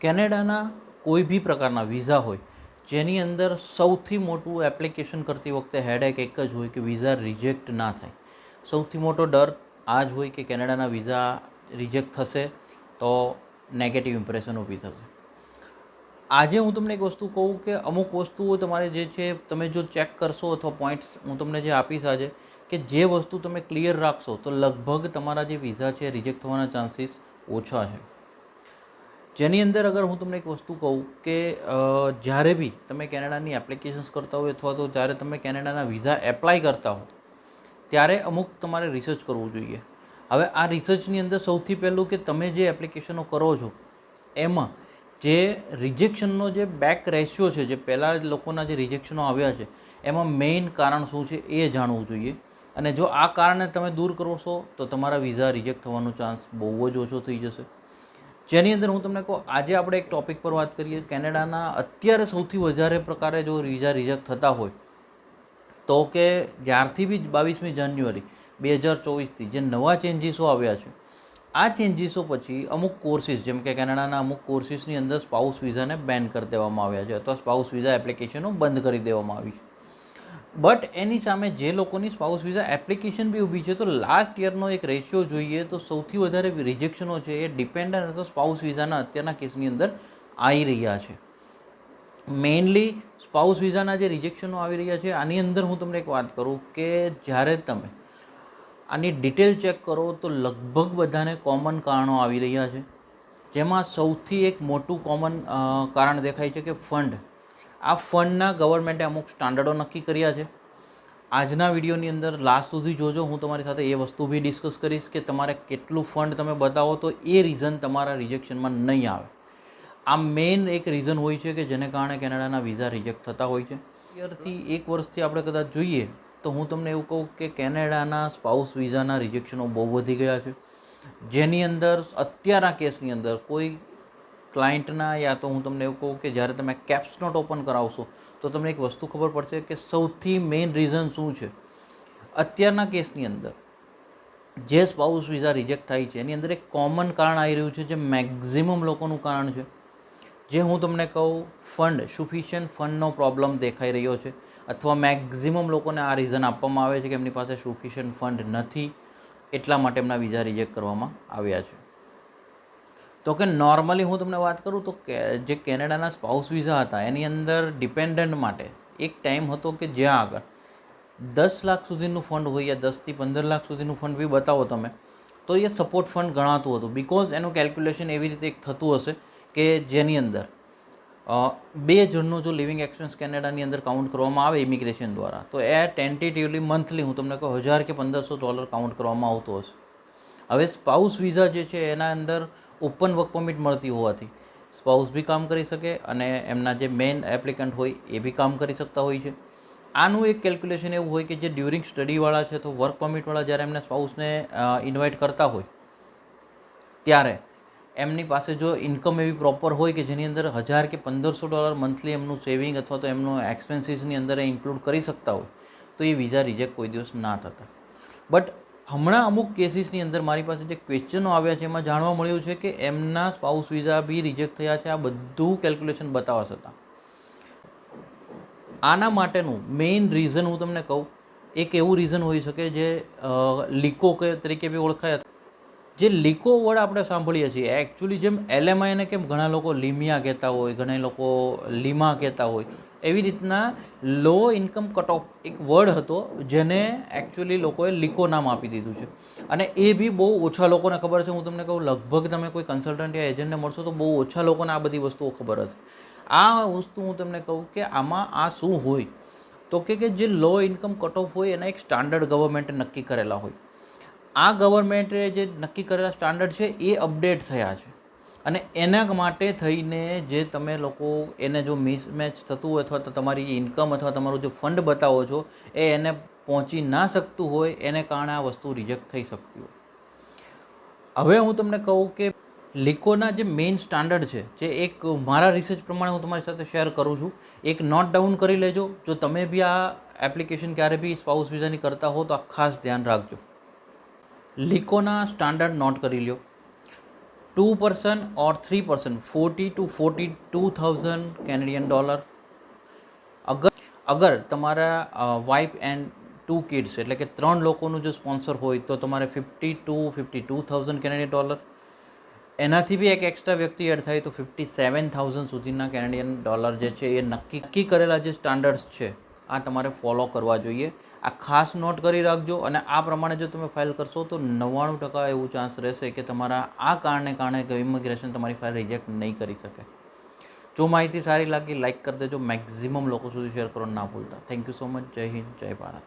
કેનેડાના કોઈ બી પ્રકારના વિઝા હોય જેની અંદર સૌથી મોટું એપ્લિકેશન કરતી વખતે હેડેક એક જ હોય કે વિઝા રિજેક્ટ ના થાય. સૌથી મોટો ડર આ જ હોય કે કેનેડાના વિઝા રિજેક્ટ થશે તો નેગેટિવ ઇમ્પ્રેશન ઊભી થશે. આજે હું તમને એક વસ્તુ કહું કે અમુક વસ્તુઓ તમારે જે છે તમે જો ચેક કરશો અથવા પોઈન્ટ્સ હું તમને જે આપીશ આજે કે જે વસ્તુ તમે ક્લિયર રાખશો તો લગભગ તમારા જે વિઝા છે રિજેક્ટ થવાના ચાન્સીસ ઓછા છે. જેની અંદર અગર હું તમને એક વસ્તુ કહું કે જ્યારે બી તમે કેનેડાની એપ્લિકેશન્સ કરતા હોય અથવા તો જ્યારે તમે કેનેડાના વિઝા એપ્લાય કરતા હો ત્યારે અમુક તમારે રિસર્ચ કરવું જોઈએ. હવે આ રિસર્ચની અંદર સૌથી પહેલું કે તમે જે એપ્લિકેશનો કરો છો એમાં જે રિજેક્શનનો જે બેક રેશિયો છે, જે પહેલાં લોકોના જે રિજેક્શનો આવ્યા છે એમાં મેઇન કારણ શું છે એ જાણવું જોઈએ. અને જો આ કારણને તમે દૂર કરશો તો તમારા વિઝા રિજેક્ટ થવાનો ચાન્સ બહુ જ ઓછો થઈ જશે. જેની અંદર હું તમને કહું, આજે આપણે એક ટૉપિક પર વાત કરીએ. કેનેડાના અત્યારે સૌથી વધારે પ્રકારે જો વિઝા રિજેક્ટ થતા હોય તો કે જ્યારથી બી 22મી જાન્યુઆરી 2024થી જે નવા ચેન્જીસો આવ્યા છે, આ ચેન્જીસો પછી અમુક કોર્સિસ જેમ કે કેનેડાના અમુક કોર્સિસની અંદર સ્પાઉસ વિઝાને બેન કરી દેવામાં આવ્યા છે અથવા સ્પાઉસ વિઝા એપ્લિકેશનો બંધ કરી દેવામાં આવી છે. બટ એની સામે જે લોકોની સ્પાઉસ વિઝા એપ્લિકેશન બી ઊભી છે તો લાસ્ટ યરનો એક રેશિયો જોઈએ તો સૌથી વધારે રિજેક્શનો છે એ ડિપેન્ડન્ટ અથવા સ્પાઉસ વિઝાના અત્યારના કેસની અંદર આવી રહ્યા છે. મેઇનલી સ્પાઉસ વિઝાના જે રિજેક્શનો આવી રહ્યા છે આની અંદર હું તમને એક વાત કરું કે જ્યારે તમે આની ડિટેલ ચેક કરો તો લગભગ બધાને કોમન કારણો આવી રહ્યા છે. જેમાં સૌથી એક મોટું કોમન કારણ દેખાય છે કે ફંડ. આ ફંડના ગવર્મેન્ટે અમુક સ્ટાન્ડર્ડો નક્કી કર્યા છે. આજના વિડીયોની અંદર લાસ્ટ સુધી જોજો, હું તમારી સાથે એ વસ્તુ બી ડિસ્કસ કરીશ કે તમારે કેટલું ફંડ તમે બતાવો તો એ રીઝન તમારા રિજેક્શનમાં નહીં આવે. આ મેઇન એક રીઝન હોય છે કે જેને કારણે કેનેડાના વિઝા રિજેક્ટ થતા હોય છે. યરથી એક વર્ષથી આપણે કદાચ જોઈએ તો હું તમને એવું કહું કે કેનેડાના સ્પાઉસ વિઝાના રિજેક્શનો બહુ વધી ગયા છે. જેની અંદર અત્યારના કેસની અંદર કોઈ ક્લાયન્ટના યા તો હું તમને એવું કહું કે જ્યારે તમે કેપ્સ નોટ ઓપન કરાવશો તો તમને એક વસ્તુ ખબર પડશે કે સૌથી મેઇન રીઝન શું છે. અત્યારના કેસની અંદર જે સ્પાઉસ વિઝા રિજેક્ટ થાય છે એની અંદર એક કોમન કારણ આવી રહ્યું છે જે મેક્ઝિમમ લોકોનું કારણ છે. જે હું તમને કહું ફંડ, સફિશિયન્ટ ફંડનો પ્રોબ્લેમ દેખાઈ રહ્યો છે અથવા મેક્ઝિમમ લોકોને આ રીઝન આપવામાં આવે છે કે એમની પાસે સફિશિયન્ટ ફંડ નથી, એટલા માટે એમના વિઝા રિજેક્ટ કરવામાં આવ્યા છે. તો કે નોર્મલી હું તમને વાત કરું તો જે કેનેડાના સ્પાઉસ વિઝા હતા એની અંદર ડિપેન્ડન્ટ માટે એક ટાઈમ હતો કે જ્યાં આગળ 10 લાખ સુધીનું ફંડ હોય યા 10થી 15 લાખ સુધીનું ફંડ બી બતાવો તમે તો એ સપોર્ટ ફંડ ગણાતું હતું. બિકોઝ એનું કેલ્ક્યુલેશન એવી રીતે એક થતું હશે કે જેની અંદર 2 જણનો જો લિવિંગ એક્સપેન્સ કેનેડાની અંદર કાઉન્ટ કરવામાં આવે ઇમિગ્રેશન દ્વારા તો એ ટેન્ટેટિવલી મંથલી હું તમને કહું $1000 કે $1500 કાઉન્ટ કરવામાં આવતો હશે. હવે સ્પાઉસ વિઝા જે છે એના અંદર ઓપન વર્ક પરમિટ મળતી હોવાથી સ્પાઉસ બી કામ કરી શકે અને એમના જે મેઇન એપ્લિકન્ટ હોય એ બી કામ કરી શકતા હોય છે. આનું એક કેલ્ક્યુલેશન એવું હોય કે જે ડ્યુરિંગ સ્ટડીવાળા છે તો વર્ક પરમિટવાળા જ્યારે એમને સ્પાઉસને ઇન્વાઇટ કરતા હોય ત્યારે એમની પાસે જો ઇન્કમ એવી પ્રોપર હોય કે જેની અંદર $1000 કે $1500 મંથલી એમનું સેવિંગ અથવા તો એમનું એક્સપેન્સીસની અંદર એ ઇન્ક્લુડ કરી શકતા હોય તો એ વિઝા રિજેક્ટ કોઈ દિવસ ના થતા. બટ હમણાં અમુક કેસીસની અંદર મારી પાસે જે ક્વેશ્ચનો આવ્યા છે એમાં જાણવા મળ્યું છે કે એમના સ્પાઉસ વિઝા બી રિજેક્ટ થયા છે. આ બધું કેલ્ક્યુલેશન બતાવવા છતાં આના માટેનું મેઇન રીઝન હું તમને કહું, એક એવું રીઝન હોઈ શકે જે લીકો તરીકે બી ઓળખાય. જે લીકો વર્ડ આપણે સાંભળીએ છીએ એકચ્યુઅલી જેમ LMIને કેમ ઘણા લોકો લીમિયા કહેતા હોય, ઘણા લોકો લીમા કહેતા હોય, એવી રીતના લો ઇન્કમ કટ ઓફ એક વર્ડ હતો જેને એકચ્યુઅલી લોકોએ લીકો નામ આપી દીધું છે. અને એ બી બહુ ઓછા લોકોને ખબર છે. હું તમને કહું લગભગ તમે કોઈ કન્સલ્ટન્ટ યા એજન્ટને મળશો તો બહુ ઓછા લોકોને આ બધી વસ્તુઓ ખબર હશે. આ વસ્તુ હું તમને કહું કે આમાં આ શું હોય તો કે જે લો ઇન્કમ કટ ઓફ હોય એના એક સ્ટાન્ડર્ડ ગવર્મેન્ટે નક્કી કરેલા હોય. આ ગવર્મેન્ટે જે નક્કી કરેલા સ્ટાન્ડર્ડ છે એ અપડેટ થયા છે અને એના માટે થઈને જે તમે લોકો એને જો મિસમેચ થતું હોય અથવા તો તમારી ઇન્કમ અથવા તમારું જે ફંડ બતાવો છો એ એને પહોંચી ના શકતું હોય એને કારણે આ વસ્તુ રિજેક્ટ થઈ શકતી હોય. હવે હું તમને કહું કે લીકોના જે મેઇન સ્ટાન્ડર્ડ છે જે એક મારા રિસર્ચ પ્રમાણે હું તમારી સાથે શેર કરું છું, એક નોટ ડાઉન કરી લેજો. જો તમે બી આ એપ્લિકેશન ક્યારે બી સ્પાઉસ વિઝાની કરતા હો તો આ ખાસ ધ્યાન રાખજો. લીકોના સ્ટાન્ડર્ડ નોટ કરી લ્યો. 2 person or 3 person, 40 to 42,000 Canadian dollar. અગર તમારા વાઇફ એન્ડ 2 કિડ્સ એટલે કે 3 લોકોનું જો સ્પોન્સર હોય તો તમારે 50 to 52,000 કેનેડિયન ડોલર. એનાથી બી એક એક્સ્ટ્રા વ્યક્તિ એડ થાય તો 57,000 સુધીના કેનેડિયન ડોલર જે છે એ નક્કી કરેલા જે સ્ટાન્ડર્ડ્સ છે આ તમારે ફોલો કરવા જોઈએ. આ ખાસ નોટ કરી રાખજો અને આ પ્રમાણે જો તમે ફાઇલ કરશો તો 99% એવું ચાન્સ રહેશે કે તમારા આ કારણે ઇમિગ્રેશન તમારી ફાઇલ રિજેક્ટ નહીં કરી શકે. જો માહિતી સારી લાગી લાઇક કરી દેજો, મેક્ઝિમમ લોકો સુધી શેર કરવાનું ના ભૂલતા. Thank you so much. જય હિન્દ, જય ભારત.